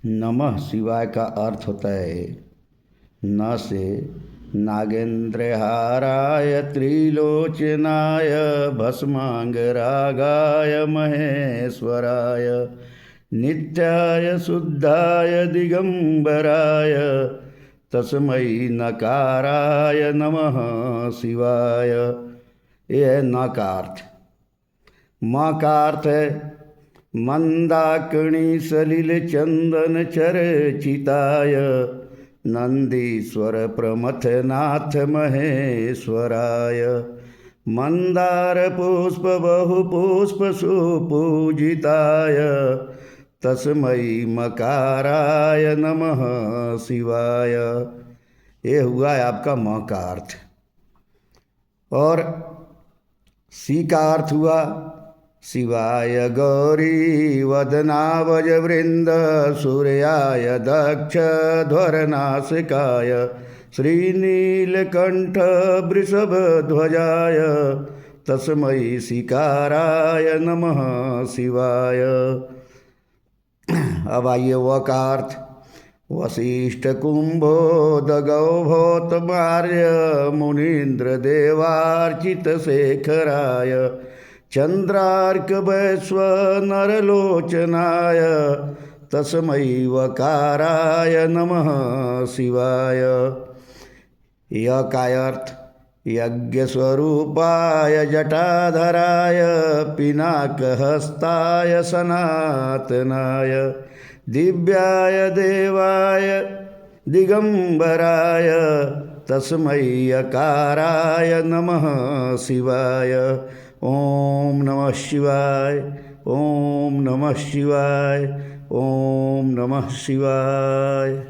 नमः शिवाय का अर्थ होता है न से नागेंद्रहाराय त्रिलोचनाय भस्मांगरागाय महेश्वराय नित्याय शुद्धाय दिगंबराय तस्मै नकाराय नमः शिवाय। ये है न का अर्थ। म का अर्थ है मंदाकिनी सलिल चंदन चर्चिताय नंदीश्वर प्रमथनाथ महेश्वराय मंदार पुष्प बहुपुष्प सुपूजिताय तस्मै मकाराय नमः शिवाय। ये हुआ है आपका म का अर्थ। और सी का अर्थ हुआ शिवाय गौरी वदनावज वृंद सूर्याय दक्ष ध्वरनासिकाय श्रीनीलकंठ वृषभ ध्वजाय तस्मै शिकाराय नमः शिवाय। अब आइए व का अर्थ। वशिष्ठ कुंभोदगौ भौतमार्य मुनीन्द्र देवार्चित शेखराय चंद्रार्क वैश्व नरलोचनाय तस्मै वकाराय नमः शिवाय। य का अर्थ यज्ञ स्वरूपाय जटाधराय पिनाकहस्ताय सनातनाय दिव्याय देवाय दिगंबराय तस्मै यकाराय नमः शिवाय। ओम नमः शिवाय, ओम नमः शिवाय, ओम नमः शिवाय।